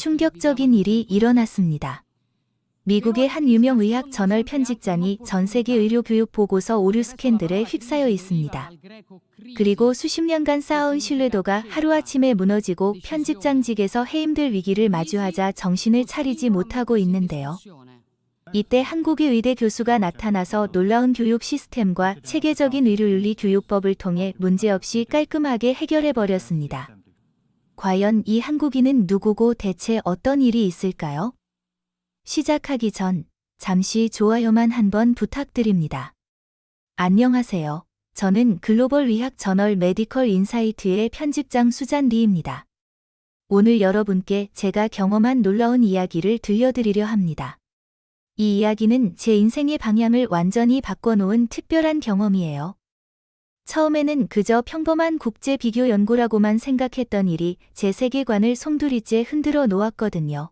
충격적인 일이 일어났습니다. 미국의 한 유명 의학 저널 편집장이 전 세계 의료 교육 보고서 오류 스캔들에 휩싸여 있습니다. 그리고 수십 년간 쌓아온 신뢰도가 하루아침에 무너지고 편집장직에서 해임될 위기를 마주하자 정신을 차리지 못하고 있는데요. 이때 한국의 의대 교수가 나타나서 놀라운 교육 시스템과 체계적인 의료윤리 교육법을 통해 문제없이 깔끔하게 해결해버렸습니다. 과연 이 한국인은 누구고 대체 어떤 일이 있을까요? 시작하기 전 잠시 좋아요만 한번 부탁드립니다. 안녕하세요. 저는 글로벌 의학 저널 메디컬 인사이트의 편집장 수잔 리입니다. 오늘 여러분께 제가 경험한 놀라운 이야기를 들려드리려 합니다. 이 이야기는 제 인생의 방향을 완전히 바꿔놓은 특별한 경험이에요. 처음에는 그저 평범한 국제 비교 연구라고만 생각했던 일이 제 세계관을 송두리째 흔들어 놓았거든요.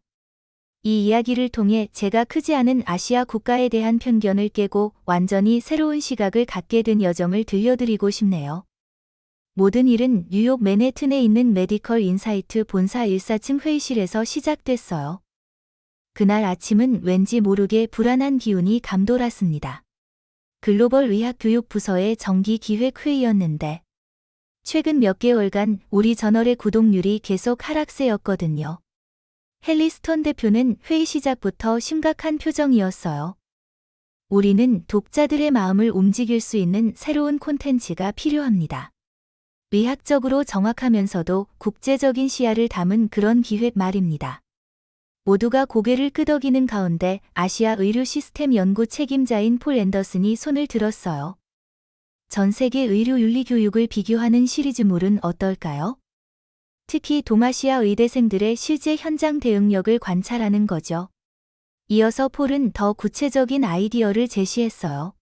이 이야기를 통해 제가 크지 않은 아시아 국가에 대한 편견을 깨고 완전히 새로운 시각을 갖게 된 여정을 들려드리고 싶네요. 모든 일은 뉴욕 맨해튼에 있는 메디컬 인사이트 본사 1사층 회의실에서 시작됐어요. 그날 아침은 왠지 모르게 불안한 기운이 감돌았습니다. 글로벌 의학 교육 부서의 정기 기획 회의였는데 최근 몇 개월간 우리 저널의 구독률이 계속 하락세였거든요. 헨리 스톤 대표는 회의 시작부터 심각한 표정이었어요. 우리는 독자들의 마음을 움직일 수 있는 새로운 콘텐츠가 필요합니다. 의학적으로 정확하면서도 국제적인 시야를 담은 그런 기획 말입니다. 모두가 고개를 끄덕이는 가운데 아시아 의료 시스템 연구 책임자인 폴 앤더슨이 손을 들었어요. 전 세계 의료 윤리 교육을 비교하는 시리즈물은 어떨까요? 특히 동아시아 의대생들의 실제 현장 대응력을 관찰하는 거죠. 이어서 폴은 더 구체적인 아이디어를 제시했어요.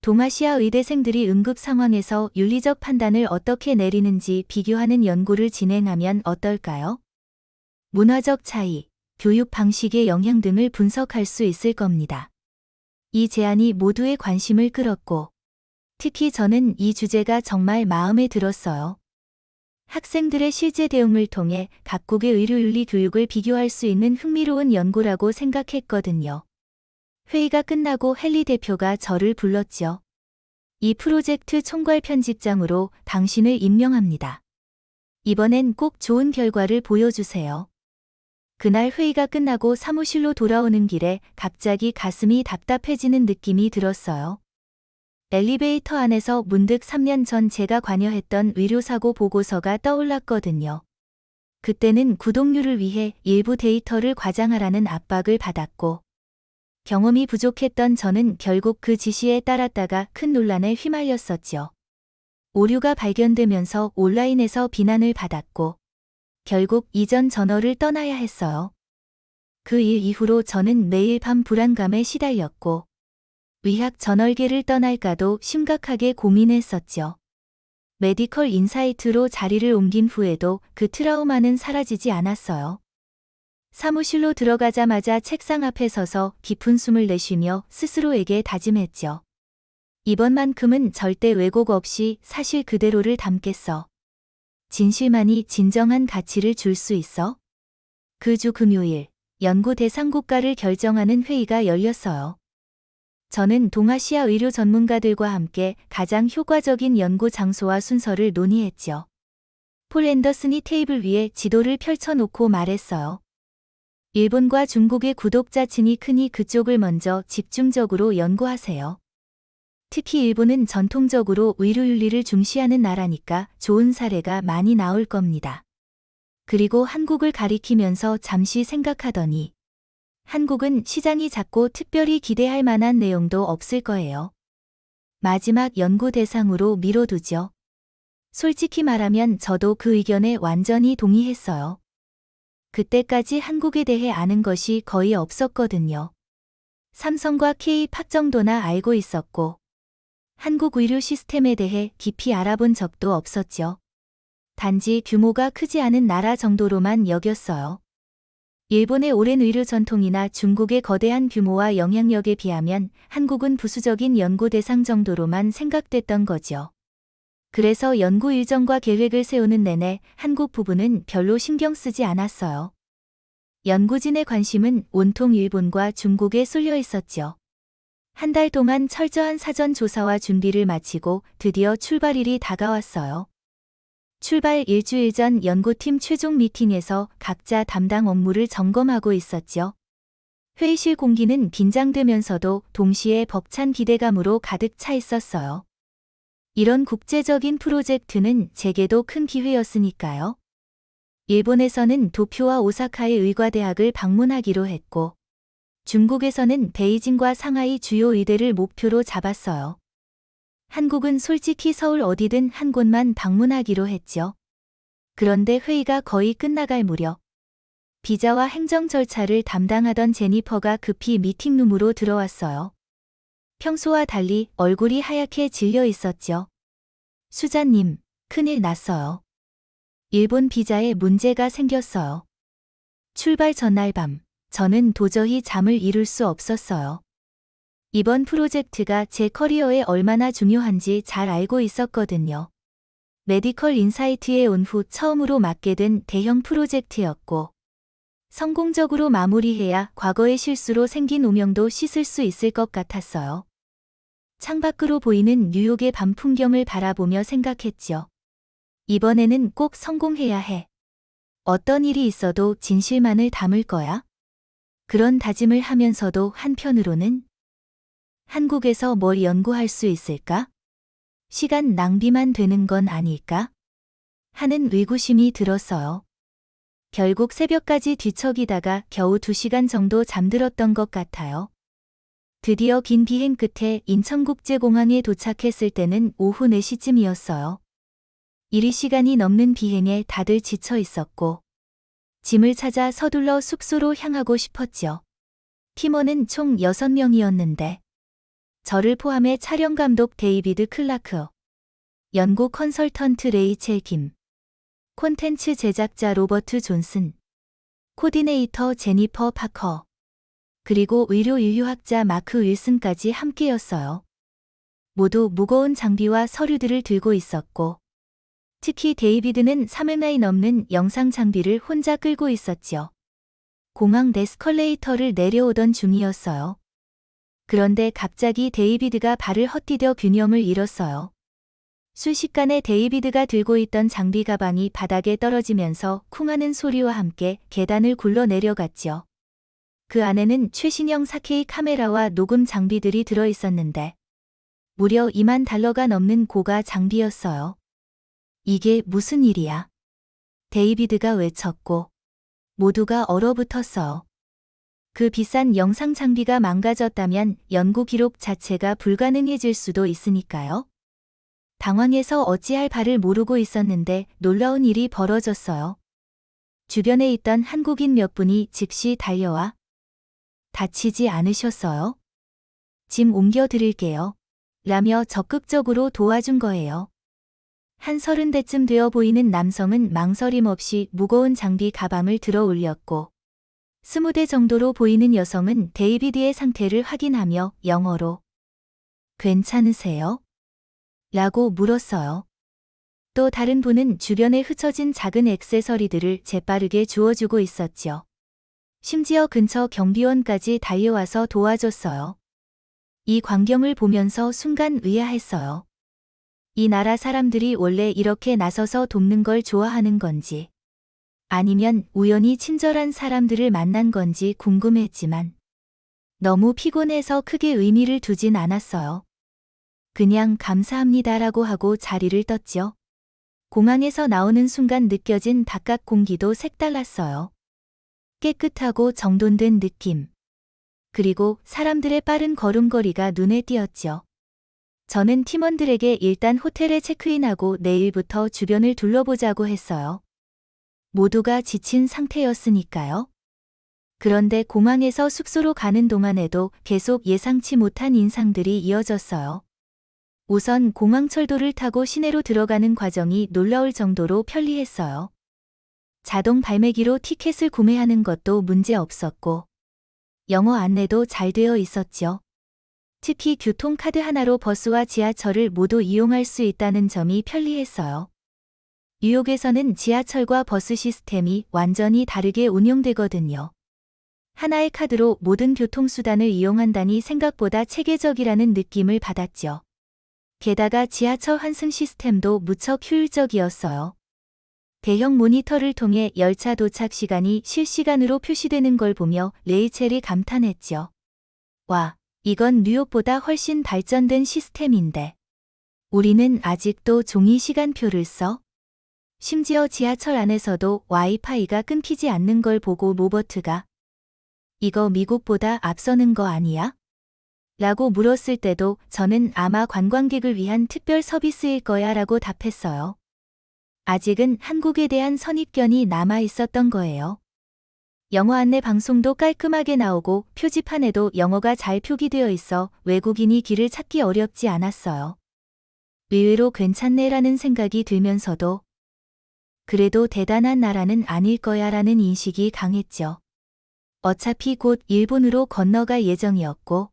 동아시아 의대생들이 응급 상황에서 윤리적 판단을 어떻게 내리는지 비교하는 연구를 진행하면 어떨까요? 문화적 차이, 교육 방식의 영향 등을 분석할 수 있을 겁니다. 이 제안이 모두의 관심을 끌었고, 특히 저는 이 주제가 정말 마음에 들었어요. 학생들의 실제 대응을 통해 각국의 의료윤리 교육을 비교할 수 있는 흥미로운 연구라고 생각했거든요. 회의가 끝나고 헨리 대표가 저를 불렀죠. 이 프로젝트 총괄 편집장으로 당신을 임명합니다. 이번엔 꼭 좋은 결과를 보여주세요. 그날 회의가 끝나고 사무실로 돌아오는 길에 갑자기 가슴이 답답해지는 느낌이 들었어요. 엘리베이터 안에서 문득 3년 전 제가 관여했던 의료사고 보고서가 떠올랐거든요. 그때는 구독률을 위해 일부 데이터를 과장하라는 압박을 받았고, 경험이 부족했던 저는 결국 그 지시에 따랐다가 큰 논란에 휘말렸었죠. 오류가 발견되면서 온라인에서 비난을 받았고, 결국 이전 저널을 떠나야 했어요. 그 일 이후로 저는 매일 밤 불안감에 시달렸고, 의학 저널계를 떠날까도 심각하게 고민했었죠. 메디컬 인사이트로 자리를 옮긴 후에도 그 트라우마는 사라지지 않았어요. 사무실로 들어가자마자 책상 앞에 서서 깊은 숨을 내쉬며 스스로에게 다짐했죠. 이번만큼은 절대 왜곡 없이 사실 그대로를 담겠어. 진실만이 진정한 가치를 줄 수 있어. 그 주 금요일, 연구 대상 국가를 결정하는 회의가 열렸어요. 저는 동아시아 의료 전문가들과 함께 가장 효과적인 연구 장소와 순서를 논의했죠. 폴 앤더슨이 테이블 위에 지도를 펼쳐놓고 말했어요. 일본과 중국의 구독자층이 크니 그쪽을 먼저 집중적으로 연구하세요. 특히 일본은 전통적으로 의료윤리를 중시하는 나라니까 좋은 사례가 많이 나올 겁니다. 그리고 한국을 가리키면서 잠시 생각하더니 한국은 시장이 작고 특별히 기대할 만한 내용도 없을 거예요. 마지막 연구 대상으로 미뤄두죠. 솔직히 말하면 저도 그 의견에 완전히 동의했어요. 그때까지 한국에 대해 아는 것이 거의 없었거든요. 삼성과 K-팝 정도나 알고 있었고, 한국 의료 시스템에 대해 깊이 알아본 적도 없었죠. 단지 규모가 크지 않은 나라 정도로만 여겼어요. 일본의 오랜 의료 전통이나 중국의 거대한 규모와 영향력에 비하면 한국은 부수적인 연구 대상 정도로만 생각됐던 거죠. 그래서 연구 일정과 계획을 세우는 내내 한국 부분은 별로 신경 쓰지 않았어요. 연구진의 관심은 온통 일본과 중국에 쏠려 있었죠. 한 달 동안 철저한 사전 조사와 준비를 마치고 드디어 출발일이 다가왔어요. 출발 일주일 전 연구팀 최종 미팅에서 각자 담당 업무를 점검하고 있었죠. 회의실 공기는 긴장되면서도 동시에 벅찬 기대감으로 가득 차 있었어요. 이런 국제적인 프로젝트는 제게도 큰 기회였으니까요. 일본에서는 도쿄와 오사카의 의과대학을 방문하기로 했고, 중국에서는 베이징과 상하이 주요 의대를 목표로 잡았어요. 한국은 솔직히 서울 어디든 한 곳만 방문하기로 했죠. 그런데 회의가 거의 끝나갈 무렵, 비자와 행정 절차를 담당하던 제니퍼가 급히 미팅룸으로 들어왔어요. 평소와 달리 얼굴이 하얗게 질려 있었죠. 수자님, 큰일 났어요. 일본 비자에 문제가 생겼어요. 출발 전날 밤, 저는 도저히 잠을 이룰 수 없었어요. 이번 프로젝트가 제 커리어에 얼마나 중요한지 잘 알고 있었거든요. 메디컬 인사이트에 온 후 처음으로 맡게 된 대형 프로젝트였고, 성공적으로 마무리해야 과거의 실수로 생긴 오명도 씻을 수 있을 것 같았어요. 창밖으로 보이는 뉴욕의 밤 풍경을 바라보며 생각했죠. 이번에는 꼭 성공해야 해. 어떤 일이 있어도 진실만을 담을 거야. 그런 다짐을 하면서도 한편으로는 한국에서 뭘 연구할 수 있을까? 시간 낭비만 되는 건 아닐까? 하는 의구심이 들었어요. 결국 새벽까지 뒤척이다가 겨우 2시간 정도 잠들었던 것 같아요. 드디어 긴 비행 끝에 인천국제공항에 도착했을 때는 오후 4시쯤이었어요. 이리 시간이 넘는 비행에 다들 지쳐 있었고, 짐을 찾아 서둘러 숙소로 향하고 싶었죠. 팀원은 총 6명이었는데, 저를 포함해 촬영감독 데이비드 클라크, 연구 컨설턴트 레이첼 김, 콘텐츠 제작자 로버트 존슨, 코디네이터 제니퍼 파커, 그리고 의료 인류학자 마크 윌슨까지 함께였어요. 모두 무거운 장비와 서류들을 들고 있었고, 특히 데이비드는 3회나 넘는 영상 장비를 혼자 끌고 있었죠. 공항 에스컬레이터를 내려오던 중이었어요. 그런데 갑자기 데이비드가 발을 헛디뎌 균형을 잃었어요. 순식간에 데이비드가 들고 있던 장비 가방이 바닥에 떨어지면서 쿵 하는 소리와 함께 계단을 굴러 내려갔죠. 그 안에는 최신형 4K 카메라와 녹음 장비들이 들어 있었는데, 무려 $20,000가 넘는 고가 장비였어요. 이게 무슨 일이야? 데이비드가 외쳤고, 모두가 얼어붙었어. 그 비싼 영상 장비가 망가졌다면 연구 기록 자체가 불가능해질 수도 있으니까요. 당황해서 어찌할 바를 모르고 있었는데 놀라운 일이 벌어졌어요. 주변에 있던 한국인 몇 분이 즉시 달려와 다치지 않으셨어요? 짐 옮겨드릴게요. 라며 적극적으로 도와준 거예요. 한 30대쯤 되어 보이는 남성은 망설임 없이 무거운 장비 가방을 들어 올렸고, 20대 정도로 보이는 여성은 데이비드의 상태를 확인하며 영어로 괜찮으세요? 라고 물었어요. 또 다른 분은 주변에 흩어진 작은 액세서리들을 재빠르게 주워주고 있었죠. 심지어 근처 경비원까지 달려와서 도와줬어요. 이 광경을 보면서 순간 의아했어요. 이 나라 사람들이 원래 이렇게 나서서 돕는 걸 좋아하는 건지, 아니면 우연히 친절한 사람들을 만난 건지 궁금했지만, 너무 피곤해서 크게 의미를 두진 않았어요. 그냥 감사합니다라고 하고 자리를 떴죠. 공항에서 나오는 순간 느껴진 바깥 공기도 색달랐어요. 깨끗하고 정돈된 느낌. 그리고 사람들의 빠른 걸음걸이가 눈에 띄었죠. 저는 팀원들에게 일단 호텔에 체크인하고 내일부터 주변을 둘러보자고 했어요. 모두가 지친 상태였으니까요. 그런데 공항에서 숙소로 가는 동안에도 계속 예상치 못한 인상들이 이어졌어요. 우선 공항철도를 타고 시내로 들어가는 과정이 놀라울 정도로 편리했어요. 자동 발매기로 티켓을 구매하는 것도 문제 없었고, 영어 안내도 잘 되어 있었죠. 특히 교통카드 하나로 버스와 지하철을 모두 이용할 수 있다는 점이 편리했어요. 뉴욕에서는 지하철과 버스 시스템이 완전히 다르게 운영되거든요. 하나의 카드로 모든 교통수단을 이용한다니 생각보다 체계적이라는 느낌을 받았죠. 게다가 지하철 환승 시스템도 무척 효율적이었어요. 대형 모니터를 통해 열차 도착 시간이 실시간으로 표시되는 걸 보며 레이첼이 감탄했죠. 와, 이건 뉴욕보다 훨씬 발전된 시스템인데. 우리는 아직도 종이 시간표를 써? 심지어 지하철 안에서도 와이파이가 끊기지 않는 걸 보고 로버트가 이거 미국보다 앞서는 거 아니야? 라고 물었을 때도 저는 아마 관광객을 위한 특별 서비스일 거야 라고 답했어요. 아직은 한국에 대한 선입견이 남아 있었던 거예요. 영어 안내 방송도 깔끔하게 나오고 표지판에도 영어가 잘 표기되어 있어 외국인이 길을 찾기 어렵지 않았어요. 의외로 괜찮네라는 생각이 들면서도 그래도 대단한 나라는 아닐 거야 라는 인식이 강했죠. 어차피 곧 일본으로 건너갈 예정이었고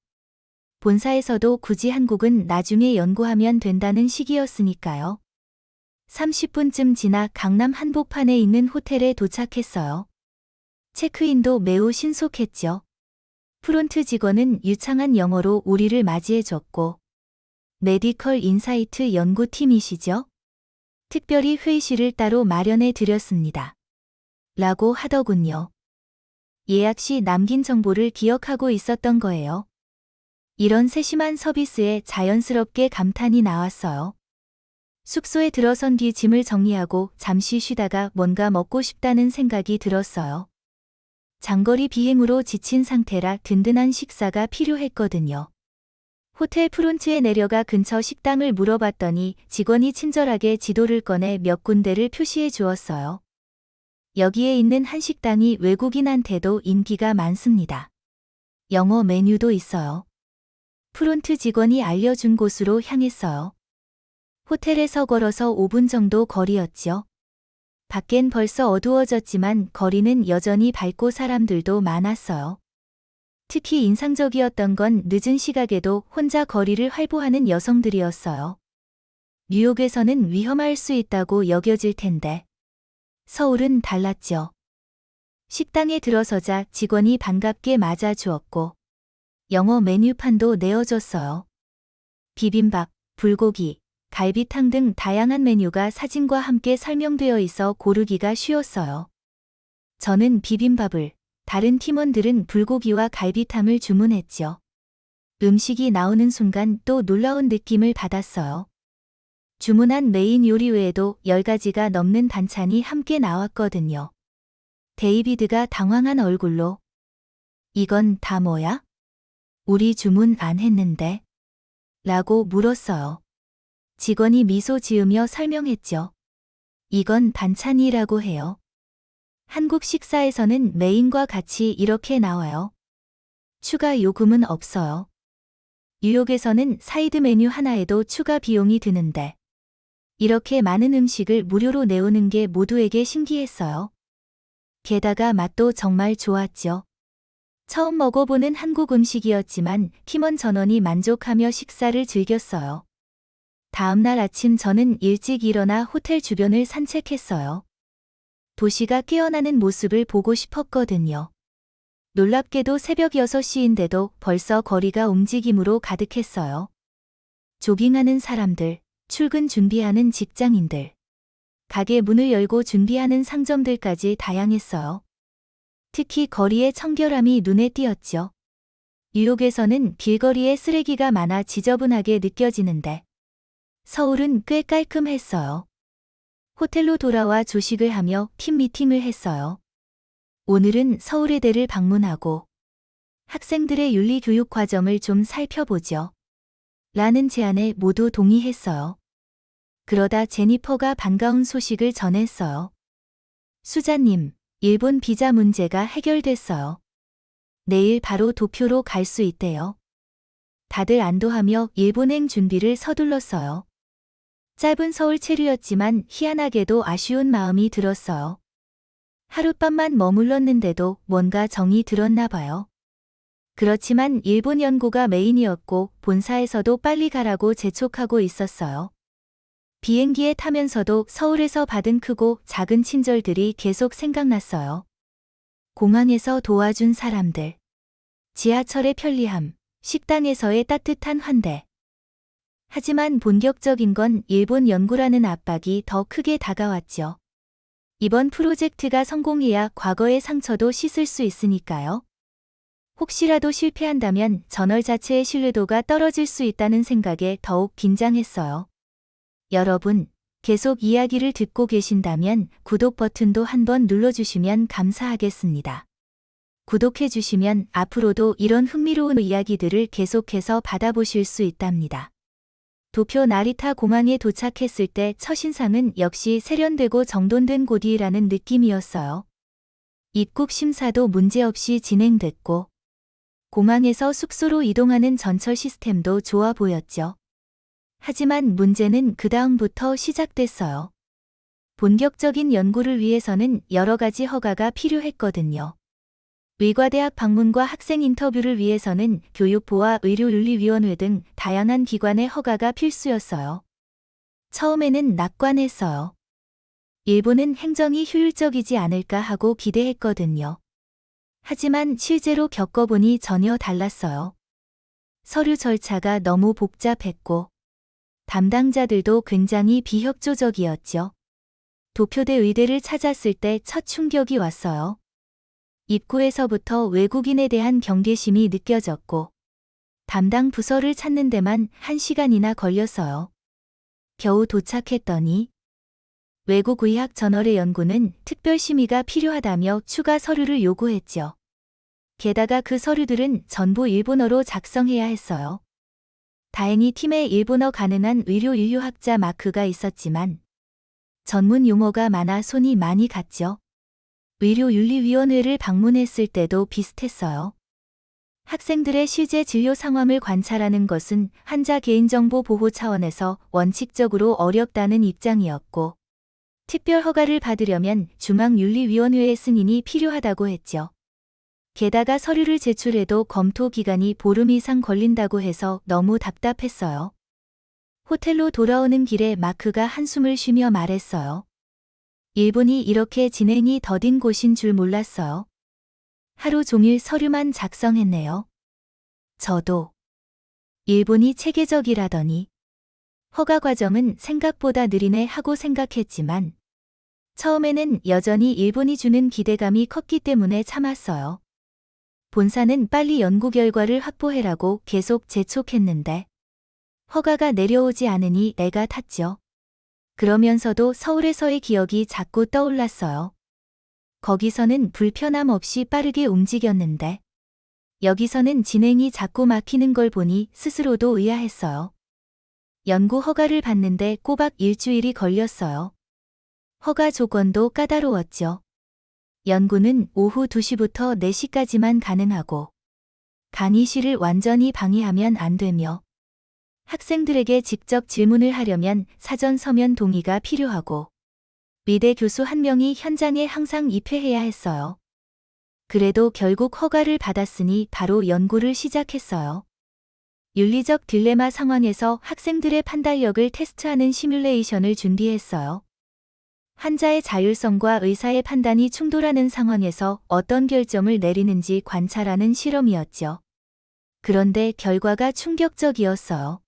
본사에서도 굳이 한국은 나중에 연구하면 된다는 시기였으니까요. 30분쯤 지나 강남 한복판에 있는 호텔에 도착했어요. 체크인도 매우 신속했죠. 프론트 직원은 유창한 영어로 우리를 맞이해줬고 메디컬 인사이트 연구팀이시죠? 특별히 회의실을 따로 마련해 드렸습니다. 라고 하더군요. 예약 시 남긴 정보를 기억하고 있었던 거예요. 이런 세심한 서비스에 자연스럽게 감탄이 나왔어요. 숙소에 들어선 뒤 짐을 정리하고 잠시 쉬다가 뭔가 먹고 싶다는 생각이 들었어요. 장거리 비행으로 지친 상태라 든든한 식사가 필요했거든요. 호텔 프론트에 내려가 근처 식당을 물어봤더니 직원이 친절하게 지도를 꺼내 몇 군데를 표시해 주었어요. 여기에 있는 한 식당이 외국인한테도 인기가 많습니다. 영어 메뉴도 있어요. 프론트 직원이 알려준 곳으로 향했어요. 호텔에서 걸어서 5분 정도 거리였죠. 밖엔 벌써 어두워졌지만 거리는 여전히 밝고 사람들도 많았어요. 특히 인상적이었던 건 늦은 시각에도 혼자 거리를 활보하는 여성들이었어요. 뉴욕에서는 위험할 수 있다고 여겨질 텐데. 서울은 달랐죠. 식당에 들어서자 직원이 반갑게 맞아주었고 영어 메뉴판도 내어줬어요. 비빔밥, 불고기, 갈비탕 등 다양한 메뉴가 사진과 함께 설명되어 있어 고르기가 쉬웠어요. 저는 비빔밥을, 다른 팀원들은 불고기와 갈비탕을 주문했죠. 음식이 나오는 순간 또 놀라운 느낌을 받았어요. 주문한 메인 요리 외에도 10가지가 넘는 반찬이 함께 나왔거든요. 데이비드가 당황한 얼굴로 이건 다 뭐야? 우리 주문 안 했는데? 라고 물었어요. 직원이 미소 지으며 설명했죠. 이건 반찬이라고 해요. 한국 식사에서는 메인과 같이 이렇게 나와요. 추가 요금은 없어요. 뉴욕에서는 사이드 메뉴 하나에도 추가 비용이 드는데 이렇게 많은 음식을 무료로 내오는 게 모두에게 신기했어요. 게다가 맛도 정말 좋았죠. 처음 먹어보는 한국 음식이었지만 팀원 전원이 만족하며 식사를 즐겼어요. 다음날 아침 저는 일찍 일어나 호텔 주변을 산책했어요. 도시가 깨어나는 모습을 보고 싶었거든요. 놀랍게도 새벽 6시인데도 벌써 거리가 움직임으로 가득했어요. 조깅하는 사람들, 출근 준비하는 직장인들, 가게 문을 열고 준비하는 상점들까지 다양했어요. 특히 거리의 청결함이 눈에 띄었죠. 뉴욕에서는 길거리에 쓰레기가 많아 지저분하게 느껴지는데 서울은 꽤 깔끔했어요. 호텔로 돌아와 조식을 하며 팀 미팅을 했어요. 오늘은 서울예대를 방문하고 학생들의 윤리교육 과정을 좀 살펴보죠. 라는 제안에 모두 동의했어요. 그러다 제니퍼가 반가운 소식을 전했어요. 수자님, 일본 비자 문제가 해결됐어요. 내일 바로 도쿄로 갈 수 있대요. 다들 안도하며 일본행 준비를 서둘렀어요. 짧은 서울 체류였지만 희한하게도 아쉬운 마음이 들었어요. 하룻밤만 머물렀는데도 뭔가 정이 들었나 봐요. 그렇지만 일본 연구가 메인이었고 본사에서도 빨리 가라고 재촉하고 있었어요. 비행기에 타면서도 서울에서 받은 크고 작은 친절들이 계속 생각났어요. 공항에서 도와준 사람들, 지하철의 편리함, 식당에서의 따뜻한 환대. 하지만 본격적인 건 일본 연구라는 압박이 더 크게 다가왔죠. 이번 프로젝트가 성공해야 과거의 상처도 씻을 수 있으니까요. 혹시라도 실패한다면 저널 자체의 신뢰도가 떨어질 수 있다는 생각에 더욱 긴장했어요. 여러분, 계속 이야기를 듣고 계신다면 구독 버튼도 한번 눌러주시면 감사하겠습니다. 구독해주시면 앞으로도 이런 흥미로운 이야기들을 계속해서 받아보실 수 있답니다. 도쿄 나리타 공항에 도착했을 때 첫인상은 역시 세련되고 정돈된 곳이라는 느낌이었어요. 입국 심사도 문제없이 진행됐고, 공항에서 숙소로 이동하는 전철 시스템도 좋아 보였죠. 하지만 문제는 그 다음부터 시작됐어요. 본격적인 연구를 위해서는 여러 가지 허가가 필요했거든요. 의과대학 방문과 학생 인터뷰를 위해서는 교육부와 의료윤리위원회 등 다양한 기관의 허가가 필수였어요. 처음에는 낙관했어요. 일본은 행정이 효율적이지 않을까 하고 기대했거든요. 하지만 실제로 겪어보니 전혀 달랐어요. 서류 절차가 너무 복잡했고 담당자들도 굉장히 비협조적이었죠. 도쿄대 의대를 찾았을 때 첫 충격이 왔어요. 입구에서부터 외국인에 대한 경계심이 느껴졌고 담당 부서를 찾는 데만 1시간이나 걸렸어요. 겨우 도착했더니 외국의학 저널의 연구는 특별 심의가 필요하다며 추가 서류를 요구했죠. 게다가 그 서류들은 전부 일본어로 작성해야 했어요. 다행히 팀에 일본어 가능한 의료인류학자 마크가 있었지만 전문 용어가 많아 손이 많이 갔죠. 의료윤리위원회를 방문했을 때도 비슷했어요. 학생들의 실제 진료 상황을 관찰하는 것은 환자 개인정보 보호 차원에서 원칙적으로 어렵다는 입장이었고, 특별 허가를 받으려면 중앙윤리위원회의 승인이 필요하다고 했죠. 게다가 서류를 제출해도 검토 기간이 보름 이상 걸린다고 해서 너무 답답했어요. 호텔로 돌아오는 길에 마크가 한숨을 쉬며 말했어요. 일본이 이렇게 진행이 더딘 곳인 줄 몰랐어요. 하루 종일 서류만 작성했네요. 저도. 일본이 체계적이라더니 허가 과정은 생각보다 느리네 하고 생각했지만 처음에는 여전히 일본이 주는 기대감이 컸기 때문에 참았어요. 본사는 빨리 연구 결과를 확보해라고 계속 재촉했는데 허가가 내려오지 않으니 애가 탔죠. 그러면서도 서울에서의 기억이 자꾸 떠올랐어요. 거기서는 불편함 없이 빠르게 움직였는데 여기서는 진행이 자꾸 막히는 걸 보니 스스로도 의아했어요. 연구 허가를 받는데 꼬박 일주일이 걸렸어요. 허가 조건도 까다로웠죠. 연구는 오후 2시부터 4시까지만 가능하고 강의실을 완전히 방해하면 안 되며 학생들에게 직접 질문을 하려면 사전 서면 동의가 필요하고 미대 교수 한 명이 현장에 항상 입회해야 했어요. 그래도 결국 허가를 받았으니 바로 연구를 시작했어요. 윤리적 딜레마 상황에서 학생들의 판단력을 테스트하는 시뮬레이션을 준비했어요. 환자의 자율성과 의사의 판단이 충돌하는 상황에서 어떤 결정을 내리는지 관찰하는 실험이었죠. 그런데 결과가 충격적이었어요.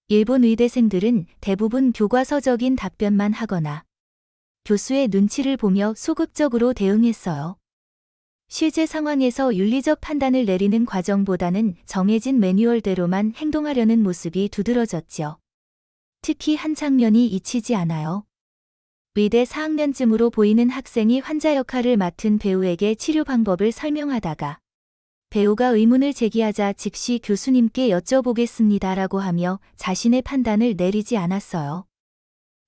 일본 의대생들은 대부분 교과서적인 답변만 하거나 교수의 눈치를 보며 소극적으로 대응했어요. 실제 상황에서 윤리적 판단을 내리는 과정보다는 정해진 매뉴얼대로만 행동하려는 모습이 두드러졌죠. 특히 한 장면이 잊히지 않아요. 의대 4학년쯤으로 보이는 학생이 환자 역할을 맡은 배우에게 치료 방법을 설명하다가 배우가 의문을 제기하자 즉시 교수님께 여쭤보겠습니다라고 하며 자신의 판단을 내리지 않았어요.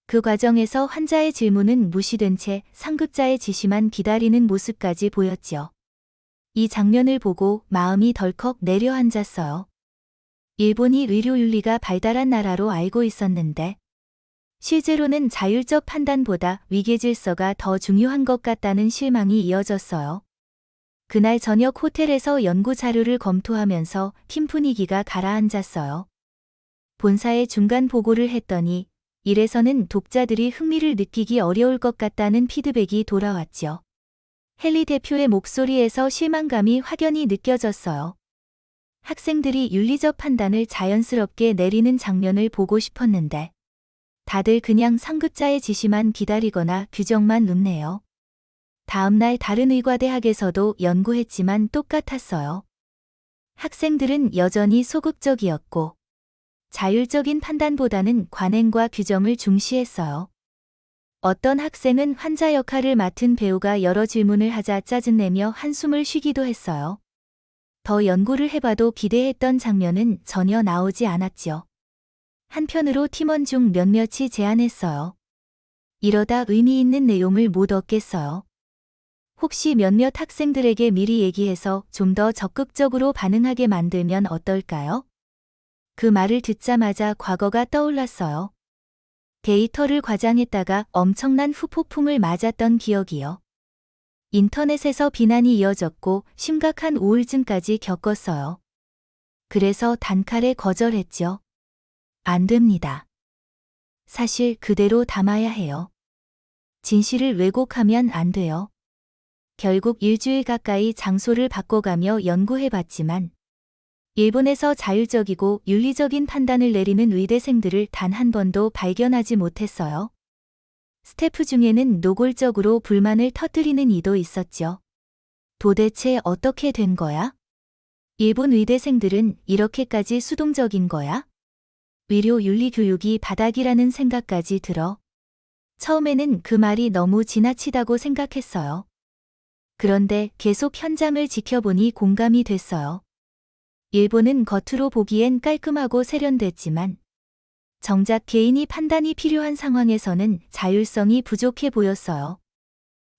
그 과정에서 환자의 질문은 무시된 채 상급자의 지시만 기다리는 모습까지 보였죠. 이 장면을 보고 마음이 덜컥 내려앉았어요. 일본이 의료윤리가 발달한 나라로 알고 있었는데 실제로는 자율적 판단보다 위계질서가 더 중요한 것 같다는 실망이 이어졌어요. 그날 저녁 호텔에서 연구 자료를 검토하면서 팀 분위기가 가라앉았어요. 본사에 중간 보고를 했더니 이래서는 독자들이 흥미를 느끼기 어려울 것 같다는 피드백이 돌아왔죠. 헨리 대표의 목소리에서 실망감이 확연히 느껴졌어요. 학생들이 윤리적 판단을 자연스럽게 내리는 장면을 보고 싶었는데 다들 그냥 상급자의 지시만 기다리거나 규정만 눕네요. 다음날 다른 의과대학에서도 연구했지만 똑같았어요. 학생들은 여전히 소극적이었고 자율적인 판단보다는 관행과 규정을 중시했어요. 어떤 학생은 환자 역할을 맡은 배우가 여러 질문을 하자 짜증내며 한숨을 쉬기도 했어요. 더 연구를 해봐도 기대했던 장면은 전혀 나오지 않았죠. 한편으로 팀원 중 몇몇이 제안했어요. 이러다 의미 있는 내용을 못 얻겠어요. 혹시 몇몇 학생들에게 미리 얘기해서 좀 더 적극적으로 반응하게 만들면 어떨까요? 그 말을 듣자마자 과거가 떠올랐어요. 데이터를 과장했다가 엄청난 후폭풍을 맞았던 기억이요. 인터넷에서 비난이 이어졌고 심각한 우울증까지 겪었어요. 그래서 단칼에 거절했죠. 안 됩니다. 사실 그대로 담아야 해요. 진실을 왜곡하면 안 돼요. 결국 일주일 가까이 장소를 바꿔가며 연구해봤지만 일본에서 자율적이고 윤리적인 판단을 내리는 의대생들을 단 한 번도 발견하지 못했어요. 스태프 중에는 노골적으로 불만을 터뜨리는 이도 있었죠. 도대체 어떻게 된 거야? 일본 의대생들은 이렇게까지 수동적인 거야? 의료 윤리 교육이 바닥이라는 생각까지 들어. 처음에는 그 말이 너무 지나치다고 생각했어요. 그런데 계속 현장을 지켜보니 공감이 됐어요. 일본은 겉으로 보기엔 깔끔하고 세련됐지만 정작 개인이 판단이 필요한 상황에서는 자율성이 부족해 보였어요.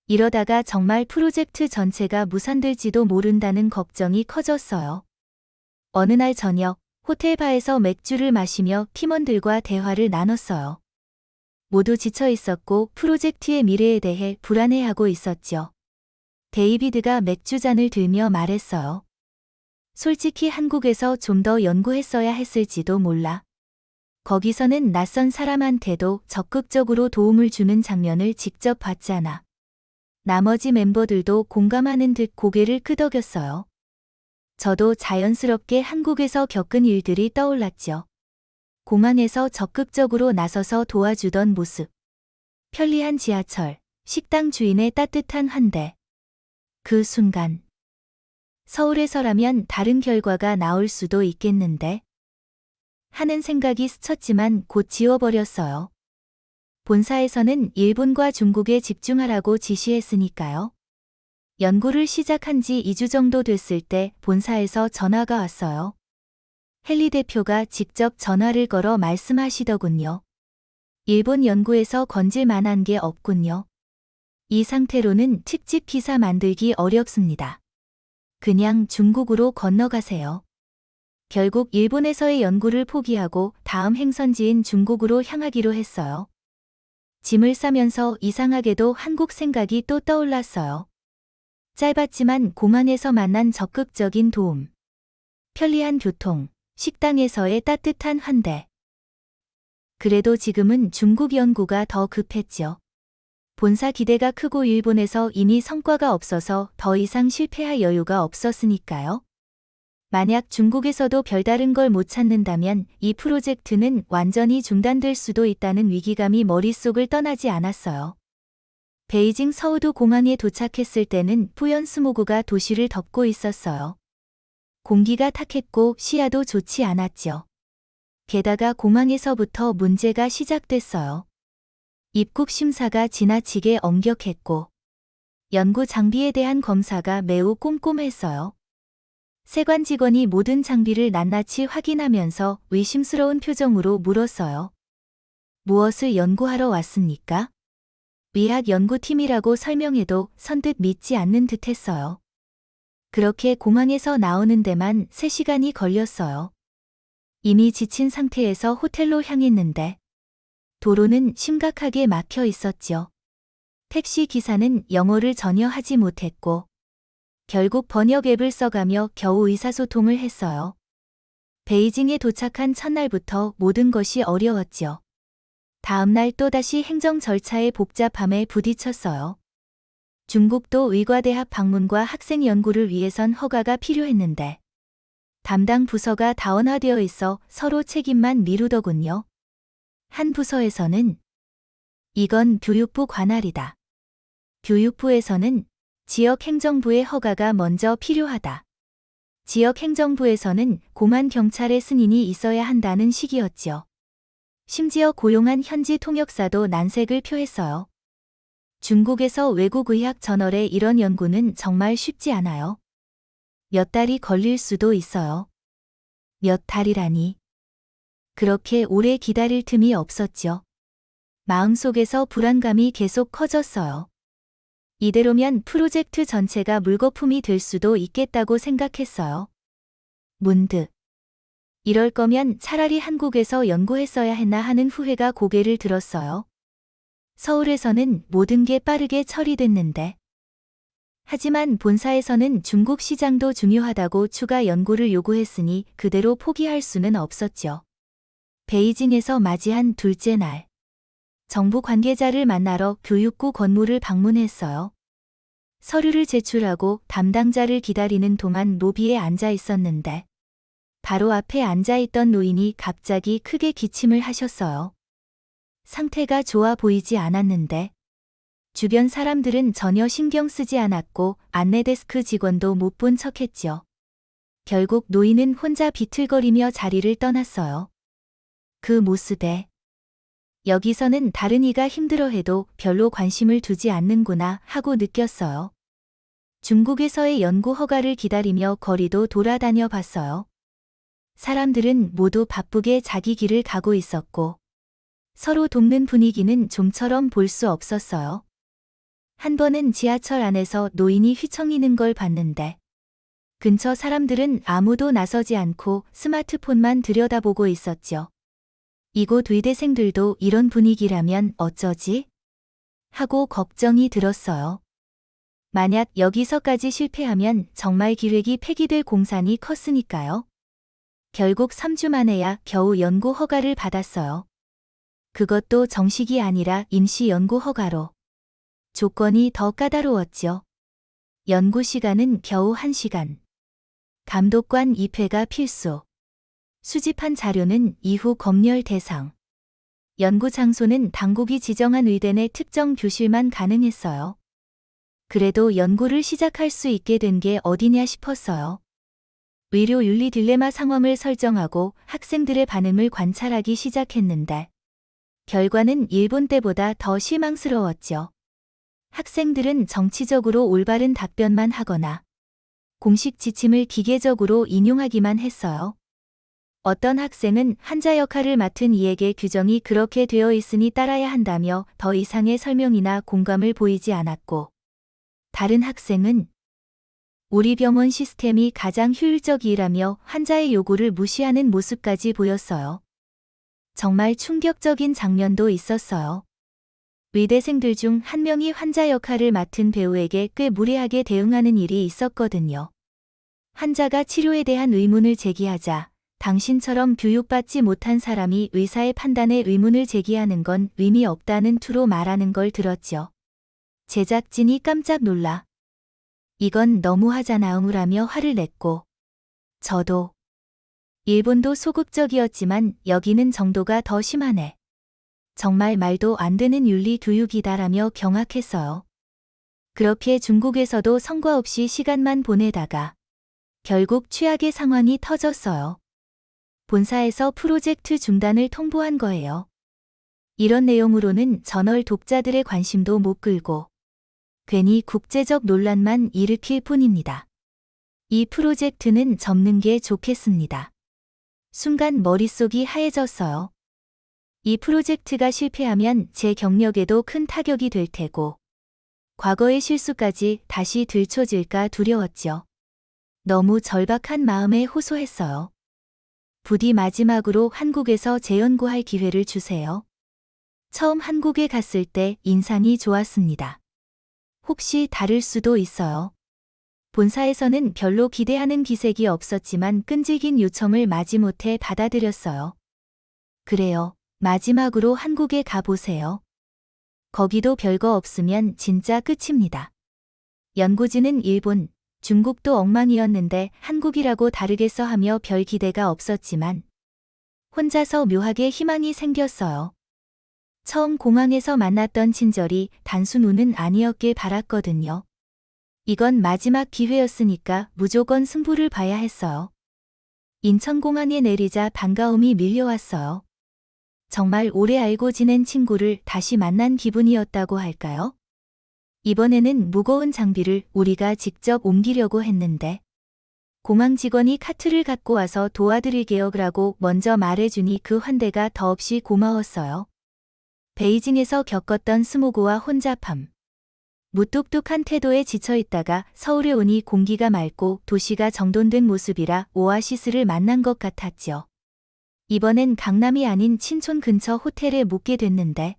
이러다가 정말 프로젝트 전체가 무산될지도 모른다는 걱정이 커졌어요. 어느 날 저녁, 호텔 바에서 맥주를 마시며 팀원들과 대화를 나눴어요. 모두 지쳐 있었고 프로젝트의 미래에 대해 불안해하고 있었죠. 데이비드가 맥주잔을 들며 말했어요. 솔직히 한국에서 좀 더 연구했어야 했을지도 몰라. 거기서는 낯선 사람한테도 적극적으로 도움을 주는 장면을 직접 봤잖아. 나머지 멤버들도 공감하는 듯 고개를 끄덕였어요. 저도 자연스럽게 한국에서 겪은 일들이 떠올랐죠. 공항에서 적극적으로 나서서 도와주던 모습. 편리한 지하철, 식당 주인의 따뜻한 환대. 그 순간. 서울에서라면 다른 결과가 나올 수도 있겠는데 하는 생각이 스쳤지만 곧 지워버렸어요. 본사에서는 일본과 중국에 집중하라고 지시했으니까요. 연구를 시작한 지 2주 정도 됐을 때 본사에서 전화가 왔어요. 헨리 대표가 직접 전화를 걸어 말씀하시더군요. 일본 연구에서 건질 만한 게 없군요. 이 상태로는 특집 기사 만들기 어렵습니다. 그냥 중국으로 건너가세요. 결국 일본에서의 연구를 포기하고 다음 행선지인 중국으로 향하기로 했어요. 짐을 싸면서 이상하게도 한국 생각이 또 떠올랐어요. 짧았지만 공항에서 만난 적극적인 도움. 편리한 교통, 식당에서의 따뜻한 환대. 그래도 지금은 중국 연구가 더 급했죠. 본사 기대가 크고 일본에서 이미 성과가 없어서 더 이상 실패할 여유가 없었으니까요. 만약 중국에서도 별다른 걸 못 찾는다면 이 프로젝트는 완전히 중단될 수도 있다는 위기감이 머릿속을 떠나지 않았어요. 베이징 서우두 공항에 도착했을 때는 뿌연 스모그가 도시를 덮고 있었어요. 공기가 탁했고 시야도 좋지 않았죠. 게다가 공항에서부터 문제가 시작됐어요. 입국 심사가 지나치게 엄격했고 연구 장비에 대한 검사가 매우 꼼꼼했어요. 세관 직원이 모든 장비를 낱낱이 확인하면서 의심스러운 표정으로 물었어요. 무엇을 연구하러 왔습니까? 의학 연구팀이라고 설명해도 선뜻 믿지 않는 듯 했어요. 그렇게 공항에서 나오는 데만 3시간이 걸렸어요. 이미 지친 상태에서 호텔로 향했는데 도로는 심각하게 막혀 있었죠. 택시 기사는 영어를 전혀 하지 못했고 결국 번역 앱을 써가며 겨우 의사소통을 했어요. 베이징에 도착한 첫날부터 모든 것이 중국도 의과대학 방문과 학생 연구를 위해선 허가가 필요했는데 담당 부서가 다원화되어 있어 서로 책임만 미루더군요. 한 부서에서는 이건 교육부 관할이다. 교육부에서는 지역행정부의 허가가 먼저 필요하다. 지역행정부에서는 고만 경찰의 승인이 있어야 한다는 식이었죠. 심지어 고용한 현지 통역사도 난색을 표했어요. 중국에서 외국의학 저널에 이런 연구는 정말 쉽지 않아요. 몇 달이 걸릴 수도 있어요. 몇 달이라니. 그렇게 오래 기다릴 틈이 없었죠. 마음속에서 불안감이 계속 커졌어요. 이대로면 프로젝트 전체가 물거품이 될 수도 있겠다고 생각했어요. 문득 이럴 거면 차라리 한국에서 연구했어야 했나 하는 후회가 고개를 들었어요. 서울에서는 모든 게 빠르게 처리됐는데. 하지만 본사에서는 중국 시장도 중요하다고 추가 연구를 요구했으니 그대로 포기할 수는 없었죠. 베이징에서 맞이한 둘째 날. 정부 관계자를 만나러 교육부 건물을 방문했어요. 서류를 제출하고 담당자를 기다리는 동안 로비에 앉아 있었는데 바로 앞에 앉아있던 노인이 갑자기 크게 기침을 하셨어요. 상태가 좋아 보이지 않았는데 주변 사람들은 전혀 신경 쓰지 않았고 안내데스크 직원도 못 본 척했죠. 결국 노인은 혼자 비틀거리며 자리를 떠났어요. 그 모습에 여기서는 다른 이가 힘들어해도 별로 관심을 두지 않는구나 하고 느꼈어요. 중국에서의 연구 허가를 기다리며 거리도 돌아다녀 봤어요. 사람들은 모두 바쁘게 자기 길을 가고 있었고 서로 돕는 분위기는 좀처럼 볼 수 없었어요. 한 번은 지하철 안에서 노인이 휘청이는 걸 봤는데 근처 사람들은 아무도 나서지 않고 스마트폰만 들여다보고 있었죠. 이곳 의대생들도 이런 분위기라면 어쩌지? 하고 걱정이 들었어요. 만약 여기서까지 실패하면 정말 기획이 폐기될 공산이 컸으니까요. 결국 3주 만에야 겨우 연구 허가를 받았어요. 그것도 정식이 아니라 임시 연구 허가로. 조건이 더 까다로웠죠. 연구 시간은 겨우 1시간. 감독관 입회가 필수. 수집한 자료는 이후 검열 대상. 연구 장소는 당국이 지정한 의대 내 특정 교실만 가능했어요. 그래도 연구를 시작할 수 있게 된 게 어디냐 싶었어요. 의료 윤리 딜레마 상황을 설정하고 학생들의 반응을 관찰하기 시작했는데 결과는 일본 때보다 더 실망스러웠죠. 학생들은 정치적으로 올바른 답변만 하거나 공식 지침을 기계적으로 인용하기만 했어요. 어떤 학생은 환자 역할을 맡은 이에게 규정이 그렇게 되어 있으니 따라야 한다며 더 이상의 설명이나 공감을 보이지 않았고 다른 학생은 우리 병원 시스템이 가장 효율적이라며 환자의 요구를 무시하는 모습까지 보였어요. 정말 충격적인 장면도 있었어요. 의대생들 중 한 명이 환자 역할을 맡은 배우에게 꽤 무례하게 대응하는 일이 있었거든요. 환자가 치료에 대한 의문을 제기하자 당신처럼 교육받지 못한 사람이 의사의 판단에 의문을 제기하는 건 의미 없다는 투로 말하는 걸 들었죠. 제작진이 깜짝 놀라 이건 너무하잖아우라며 화를 냈고 저도 일본도 소극적이었지만 여기는 정도가 더 심하네. 정말 말도 안 되는 윤리 교육이다라며 경악했어요. 그렇게 중국에서도 성과 없이 시간만 보내다가 결국 최악의 상황이 터졌어요. 본사에서 프로젝트 중단을 통보한 거예요. 이런 내용으로는 저널 독자들의 관심도 못 끌고 괜히 국제적 논란만 일으킬 뿐입니다. 이 프로젝트는 접는 게 좋겠습니다. 순간 머릿속이 하얘졌어요. 이 프로젝트가 실패하면 제 경력에도 큰 타격이 될 테고 과거의 실수까지 다시 들춰질까 두려웠죠. 너무 절박한 마음에 호소했어요. 부디 마지막으로 한국에서 재연구할 기회를 주세요. 처음 한국에 갔을 때 인상이 좋았습니다. 혹시 다를 수도 있어요. 본사에서는 별로 기대하는 기색이 없었지만 끈질긴 요청을 마지못해 받아들였어요. 그래요. 마지막으로 한국에 가보세요. 거기도 별거 없으면 진짜 끝입니다. 연고지는 일본, 중국도 엉망이었는데 한국이라고 다르겠어 하며 별 기대가 없었지만 혼자서 묘하게 희망이 생겼어요. 처음 공항에서 만났던 친절이 단순 운은 아니었길 바랐거든요. 이건 마지막 기회였으니까 무조건 승부를 봐야 했어요. 인천공항에 내리자 반가움이 밀려왔어요. 정말 오래 알고 지낸 친구를 다시 만난 기분이었다고 할까요? 이번에는 무거운 장비를 우리가 직접 옮기려고 했는데 공항 직원이 카트를 갖고 와서 도와드릴게요라고 먼저 말해주니 그 환대가 더없이 고마웠어요. 베이징에서 겪었던 스모그와 혼잡함. 무뚝뚝한 태도에 지쳐있다가 서울에 오니 공기가 맑고 도시가 정돈된 모습이라 오아시스를 만난 것 같았죠. 이번엔 강남이 아닌 친촌 근처 호텔에 묵게 됐는데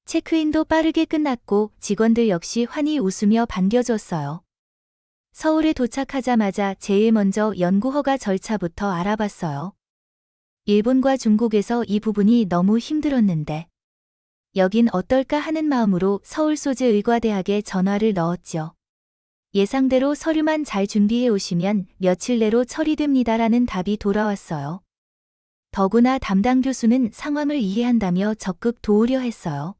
체크인도 빠르게 끝났고 직원들 역시 환히 웃으며 반겨줬어요. 서울에 도착하자마자 제일 먼저 연구 허가 절차부터 알아봤어요. 일본과 중국에서 이 부분이 너무 힘들었는데 여긴 어떨까 하는 마음으로 서울소재의과대학에 전화를 넣었죠. 예상대로 서류만 잘 준비해 오시면 며칠 내로 처리됩니다라는 답이 돌아왔어요. 더구나 담당 교수는 상황을 이해한다며 적극 도우려 했어요.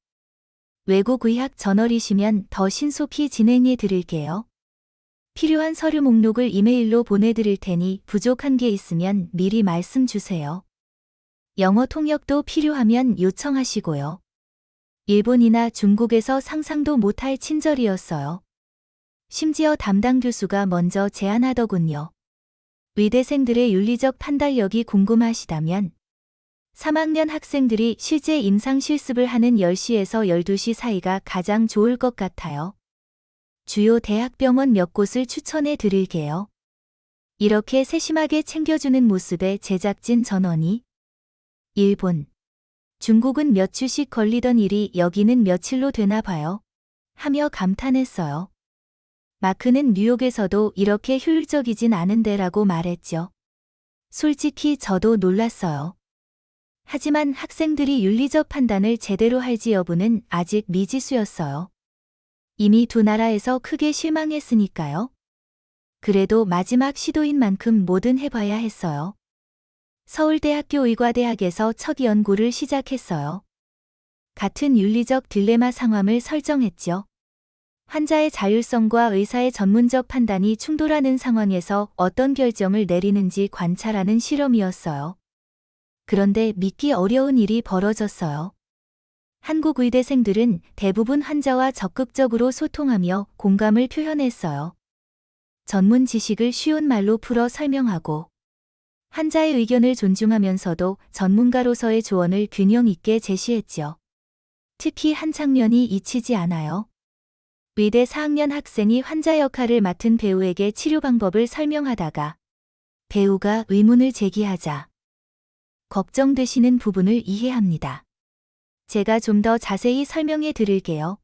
외국의학 저널이시면 더 신속히 진행해 드릴게요. 필요한 서류 목록을 이메일로 보내드릴 테니 부족한 게 있으면 미리 말씀 주세요. 영어 통역도 필요하면 요청하시고요. 일본이나 중국에서 상상도 못할 친절이었어요. 심지어 담당 교수가 먼저 제안하더군요. 의대생들의 윤리적 판단력이 궁금하시다면 3학년 학생들이 실제 임상 실습을 하는 10시에서 12시 사이가 가장 좋을 것 같아요. 주요 대학병원 몇 곳을 추천해 드릴게요. 이렇게 세심하게 챙겨주는 모습에 제작진 전원이 일본, 중국은 몇 주씩 걸리던 일이 여기는 며칠로 되나 봐요. 하며 감탄했어요. 마크는 뉴욕에서도 이렇게 효율적이진 않은데라고 말했죠. 솔직히 저도 놀랐어요. 하지만 학생들이 윤리적 판단을 제대로 할지 여부는 아직 미지수였어요. 이미 두 나라에서 크게 실망했으니까요. 그래도 마지막 시도인 만큼 뭐든 해봐야 했어요. 서울대학교 의과대학에서 첫 연구를 시작했어요. 같은 윤리적 딜레마 상황을 설정했죠. 환자의 자율성과 의사의 전문적 판단이 충돌하는 상황에서 어떤 결정을 내리는지 관찰하는 실험이었어요. 그런데 믿기 어려운 일이 벌어졌어요. 한국 의대생들은 대부분 환자와 적극적으로 소통하며 공감을 표현했어요. 전문 지식을 쉬운 말로 풀어 설명하고 환자의 의견을 존중하면서도 전문가로서의 조언을 균형 있게 제시했죠. 특히 한 장면이 잊히지 않아요. 의대 4학년 학생이 환자 역할을 맡은 배우에게 치료 방법을 설명하다가 배우가 의문을 제기하자 걱정되시는 부분을 이해합니다. 제가 좀 더 자세히 설명해 드릴게요.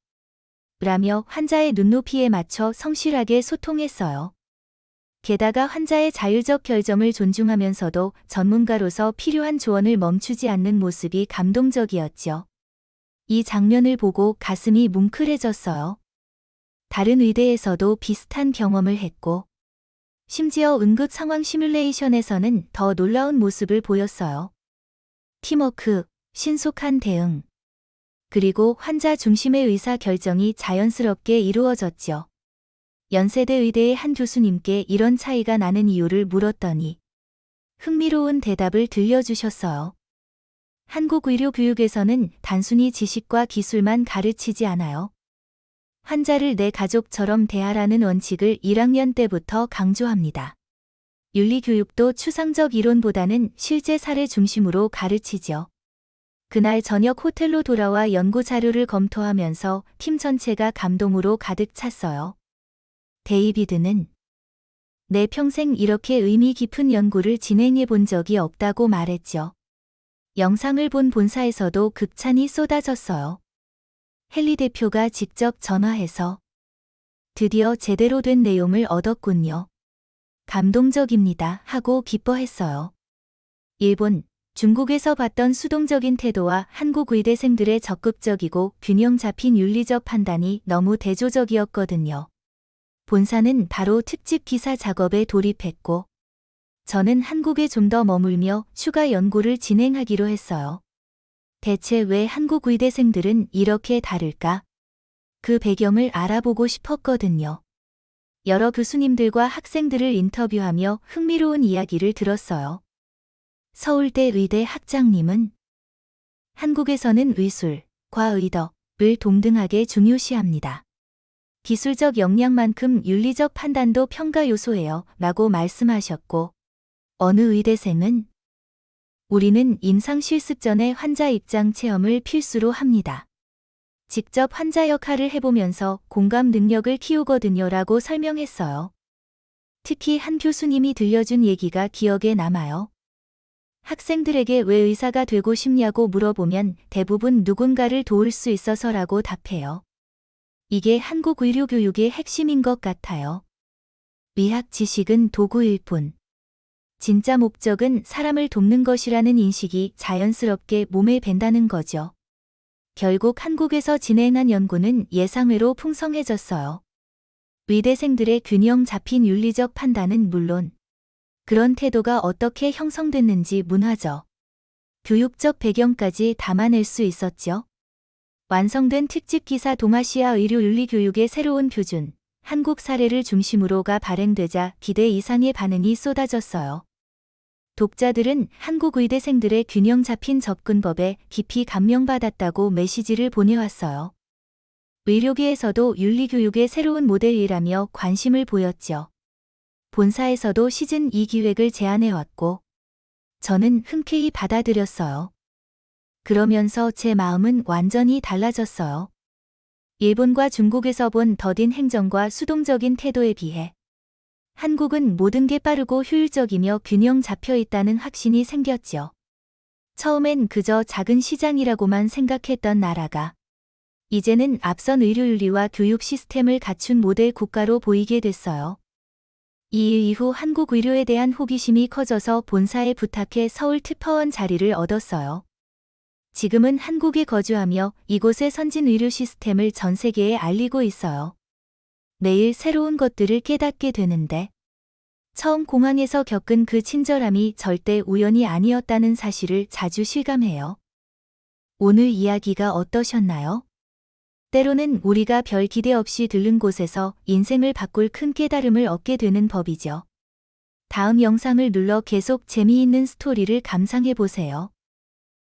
라며 환자의 눈높이에 맞춰 성실하게 소통했어요. 게다가 환자의 자율적 결정을 존중하면서도 전문가로서 필요한 조언을 멈추지 않는 모습이 감동적이었죠. 이 장면을 보고 가슴이 뭉클해졌어요. 다른 의대에서도 비슷한 경험을 했고, 심지어 응급 상황 시뮬레이션에서는 더 놀라운 모습을 보였어요. 팀워크, 신속한 대응, 그리고 환자 중심의 의사 결정이 자연스럽게 이루어졌죠. 연세대 의대의 한 교수님께 이런 차이가 나는 이유를 물었더니 흥미로운 대답을 들려주셨어요. 한국 의료 교육에서는 단순히 지식과 기술만 가르치지 않아요. 환자를 내 가족처럼 대하라는 원칙을 1학년 때부터 강조합니다. 윤리교육도 추상적 이론보다는 실제 사례 중심으로 가르치죠. 그날 저녁 호텔로 돌아와 연구 자료를 검토하면서 팀 전체가 감동으로 가득 찼어요. 데이비드는 내 평생 이렇게 의미 깊은 연구를 진행해 본 적이 없다고 말했죠. 영상을 본 본사에서도 극찬이 쏟아졌어요. 헨리 대표가 직접 전화해서 드디어 제대로 된 내용을 얻었군요. 감동적입니다 하고 기뻐했어요. 일본, 중국에서 봤던 수동적인 태도와 한국 의대생들의 적극적이고 균형 잡힌 윤리적 판단이 너무 대조적이었거든요. 본사는 바로 특집 기사 작업에 돌입했고, 저는 한국에 좀 더 머물며 추가 연구를 진행하기로 했어요. 대체 왜 한국 의대생들은 이렇게 다를까? 그 배경을 알아보고 싶었거든요. 여러 교수님들과 학생들을 인터뷰하며 흥미로운 이야기를 들었어요. 서울대 의대 학장님은 한국에서는 의술, 과의덕을 동등하게 중요시합니다. 기술적 역량만큼 윤리적 판단도 평가 요소예요 라고 말씀하셨고, 어느 의대생은 우리는 임상 실습 전에 환자 입장 체험을 필수로 합니다. 직접 환자 역할을 해보면서 공감 능력을 키우거든요 라고 설명했어요. 특히 한 교수님이 들려준 얘기가 기억에 남아요. 학생들에게 왜 의사가 되고 싶냐고 물어보면 대부분 누군가를 도울 수 있어서라고 답해요. 이게 한국 의료교육의 핵심인 것 같아요. 의학 지식은 도구일 뿐. 진짜 목적은 사람을 돕는 것이라는 인식이 자연스럽게 몸에 밴다는 거죠. 결국 한국에서 진행한 연구는 예상외로 풍성해졌어요. 의대생들의 균형 잡힌 윤리적 판단은 물론 그런 태도가 어떻게 형성됐는지 문화적, 교육적 배경까지 담아낼 수 있었죠. 완성된 특집 기사 동아시아 의료 윤리 교육의 새로운 표준, 한국 사례를 중심으로가 발행되자 기대 이상의 반응이 쏟아졌어요. 독자들은 한국 의대생들의 균형 잡힌 접근법에 깊이 감명받았다고 메시지를 보내왔어요. 의료계에서도 윤리교육의 새로운 모델이라며 관심을 보였죠. 본사에서도 시즌 2 기획을 제안해왔고, 저는 흔쾌히 받아들였어요. 그러면서 제 마음은 완전히 달라졌어요. 일본과 중국에서 본 더딘 행정과 수동적인 태도에 비해 한국은 모든 게 빠르고 효율적이며 균형 잡혀 있다는 확신이 생겼죠. 처음엔 그저 작은 시장이라고만 생각했던 나라가 이제는 앞선 의료윤리와 교육 시스템을 갖춘 모델 국가로 보이게 됐어요. 이 이후 한국 의료에 대한 호기심이 커져서 본사에 부탁해 서울 특파원 자리를 얻었어요. 지금은 한국에 거주하며 이곳의 선진 의료 시스템을 전 세계에 알리고 있어요. 매일 새로운 것들을 깨닫게 되는데, 처음 공항에서 겪은 그 친절함이 절대 우연이 아니었다는 사실을 자주 실감해요. 오늘 이야기가 어떠셨나요? 때로는 우리가 별 기대 없이 들른 곳에서 인생을 바꿀 큰 깨달음을 얻게 되는 법이죠. 다음 영상을 눌러 계속 재미있는 스토리를 감상해 보세요.